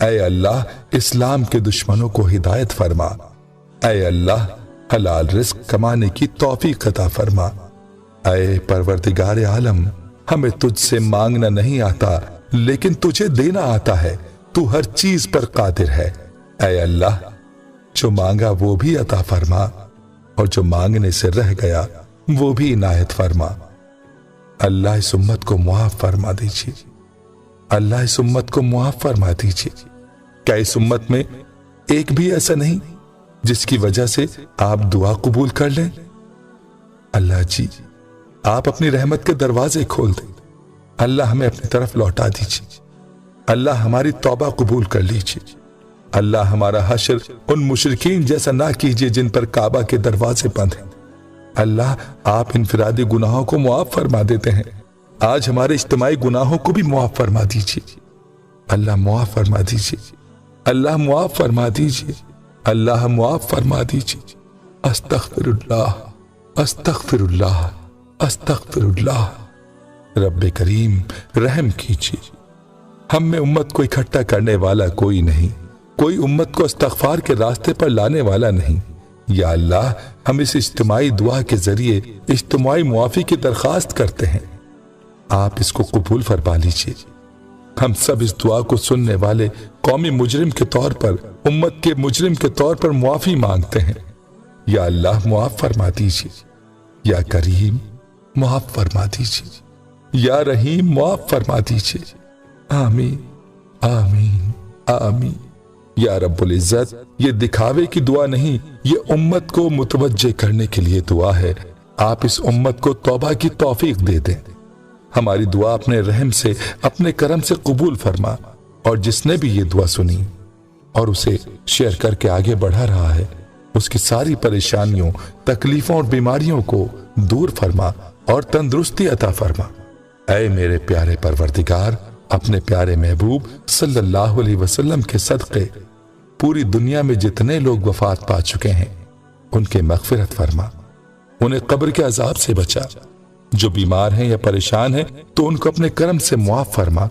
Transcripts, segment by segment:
اے اللہ اسلام کے دشمنوں کو ہدایت فرما۔ اے اللہ حلال رزق کمانے کی توفیق عطا فرما۔ اے پروردگار عالم ہمیں تجھ سے مانگنا نہیں آتا لیکن تجھے دینا آتا ہے، تو ہر چیز پر قادر ہے۔ اے اللہ جو مانگا وہ بھی عطا فرما اور جو مانگنے سے رہ گیا وہ بھی عنایت فرما۔ اللہ اس امت کو معاف فرما دیجیے، اللہ اس امت کو معاف فرما دیجیے۔ کیا اس امت میں ایک بھی ایسا نہیں جس کی وجہ سے آپ دعا قبول کر لیں؟ اللہ جی آپ اپنی رحمت کے دروازے کھول دیں، اللہ ہمیں اپنی طرف لوٹا دیجیے، اللہ ہماری توبہ قبول کر لیجیے، اللہ ہمارا حشر ان مشرکین جیسا نہ کیجیے جن پر کعبہ کے دروازے بند ہیں۔ اللہ آپ انفرادی گناہوں کو معاف فرما دیتے ہیں، آج ہمارے اجتماعی گناہوں کو بھی معاف فرما دیجیے، اللہ معاف فرما دیجیے، اللہ معاف فرما دیجیے، اللہ معاف فرما دیجیے۔ استغفر اللہ استغفر اللہ استغفر اللہ۔ رب کریم رحم کیجیے، ہم میں امت کو اکٹھا کرنے والا کوئی نہیں، کوئی امت کو استغفار کے راستے پر لانے والا نہیں۔ یا اللہ ہم اس اجتماعی دعا کے ذریعے اجتماعی معافی کی درخواست کرتے ہیں، آپ اس کو قبول فرما لیجیے۔ ہم سب اس دعا کو سننے والے قومی مجرم کے طور پر، امت کے مجرم کے طور پر معافی مانگتے ہیں۔ یا اللہ معاف فرما دیجیے، یا کریم معاف فرما دیجیے، یا رحیم معاف فرما دیجیے۔ آمین آمین آمین۔ یا رب العزت یہ دکھاوے کی دعا نہیں، یہ امت کو متوجہ کرنے کے لیے دعا ہے، آپ اس امت کو توبہ کی توفیق دے دیں۔ ہماری دعا اپنے رحم سے اپنے کرم سے قبول فرما، اور جس نے بھی یہ دعا سنی اور اسے شیئر کر کے آگے بڑھا رہا ہے اس کی ساری پریشانیوں تکلیفوں اور بیماریوں کو دور فرما اور تندرستی عطا فرما۔ اے میرے پیارے پروردگار اپنے پیارے محبوب صلی اللہ علیہ وسلم کے صدقے پوری دنیا میں جتنے لوگ وفات پا چکے ہیں ان کے مغفرت فرما، انہیں قبر کے عذاب سے بچا، جو بیمار ہیں یا پریشان ہیں تو ان کو اپنے کرم سے معاف فرما،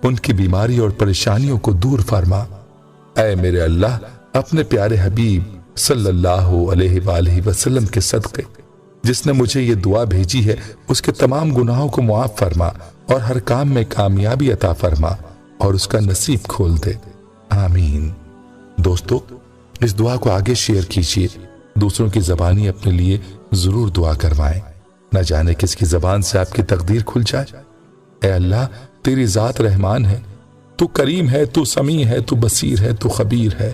ان کی بیماری اور پریشانیوں کو دور فرما۔ اے میرے اللہ اپنے پیارے حبیب صلی اللہ علیہ وآلہ وسلم کے صدقے جس نے مجھے یہ دعا بھیجی ہے اس کے تمام گناہوں کو معاف فرما اور ہر کام میں کامیابی عطا فرما اور اس کا نصیب کھول دے، آمین۔ دوستو اس دعا کو آگے شیئر کیجیے، دوسروں کی زبانی اپنے لیے ضرور دعا کروائیں، نہ جانے کس کی زبان سے آپ کی تقدیر کھل جائے۔ اے اللہ تیری ذات رحمان ہے، تو کریم ہے، تو سمیع ہے، تو بصیر ہے، تو خبیر ہے،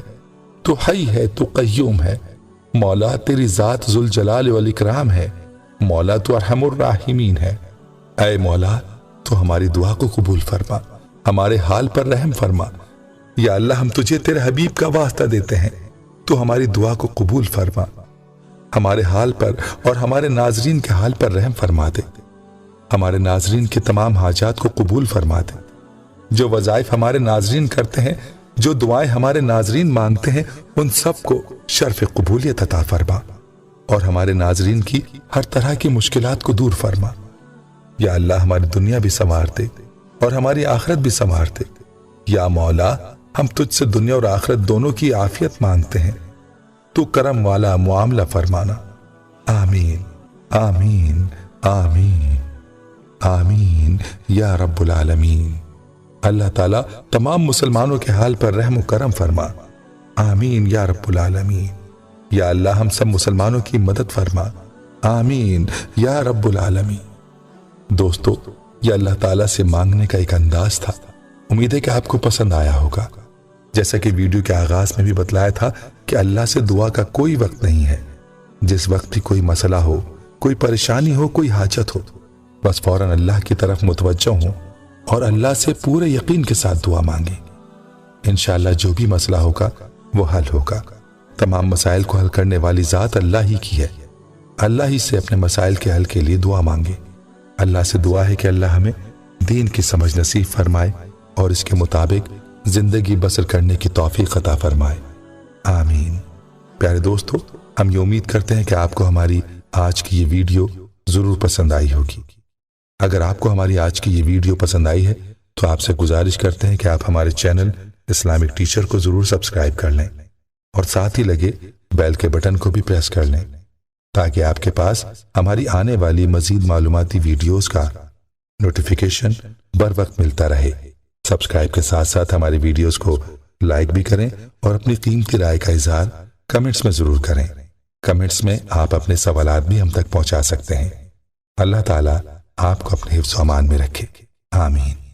تو حی ہے، تو قیوم ہے۔ مولا تیری ذات ذوالجلال والاکرام ہے، مولا تو ارحم الراحمین ہے۔ اے مولا تو ہماری دعا کو قبول فرما، ہمارے حال پر رحم فرما۔ یا اللہ ہم تجھے تیرے حبیب کا واسطہ دیتے ہیں، تو ہماری دعا کو قبول فرما، ہمارے حال پر اور ہمارے ناظرین کے حال پر رحم فرما دے، ہمارے ناظرین کے تمام حاجات کو قبول فرما دے، جو وظائف ہمارے ناظرین کرتے ہیں، جو دعائیں ہمارے ناظرین مانگتے ہیں، ان سب کو شرف قبولیت عطا فرما اور ہمارے ناظرین کی ہر طرح کی مشکلات کو دور فرما۔ یا اللہ ہماری دنیا بھی سنوار دے اور ہماری آخرت بھی سنوار دے۔ یا مولا ہم تجھ سے دنیا اور آخرت دونوں کی عافیت مانگتے ہیں، تو کرم والا معاملہ فرمانا، آمین آمین آمین آمین یا رب العالمین۔ اللہ تعالیٰ تمام مسلمانوں کے حال پر رحم و کرم فرما، آمین یا رب العالمین۔ یا اللہ ہم سب مسلمانوں کی مدد فرما، آمین یا رب العالمین۔ دوستو یہ اللہ تعالیٰ سے مانگنے کا ایک انداز تھا، امید ہے کہ آپ کو پسند آیا ہوگا۔ جیسا کہ ویڈیو کے آغاز میں بھی بتلایا تھا کہ اللہ سے دعا کا کوئی وقت نہیں ہے، جس وقت بھی کوئی مسئلہ ہو، کوئی پریشانی ہو، کوئی حاجت ہو، بس فوراً اللہ کی طرف متوجہ ہوں اور اللہ سے پورے یقین کے ساتھ دعا مانگیں، انشاءاللہ جو بھی مسئلہ ہوگا وہ حل ہوگا۔ تمام مسائل کو حل کرنے والی ذات اللہ ہی کی ہے، اللہ ہی سے اپنے مسائل کے حل کے لیے دعا مانگیں۔ اللہ سے دعا ہے کہ اللہ ہمیں دین کی سمجھ نصیب فرمائے اور اس کے مطابق زندگی بسر کرنے کی توفیق عطا فرمائے، آمین۔ پیارے دوستو ہم یہ امید کرتے ہیں کہ آپ کو ہماری آج کی یہ ویڈیو ضرور پسند آئی ہوگی۔ اگر آپ کو ہماری آج کی یہ ویڈیو پسند آئی ہے تو آپ سے گزارش کرتے ہیں کہ آپ ہمارے چینل اسلامک ٹیچر کو ضرور سبسکرائب کر لیں اور ساتھ ہی لگے بیل کے بٹن کو بھی پریس کر لیں تاکہ آپ کے پاس ہماری آنے والی مزید معلوماتی ویڈیوز کا نوٹیفیکیشن بر وقت ملتا رہے۔ سبسکرائب کے ساتھ ساتھ ہماری ویڈیوز کو لائک بھی کریں اور اپنی قیمتی رائے کا اظہار کمنٹس میں ضرور کریں۔ کمنٹس میں آپ اپنے سوالات بھی ہم تک پہنچا سکتے ہیں۔ اللہ تعالیٰ آپ کو اپنے حفظ و امان میں رکھے، آمین۔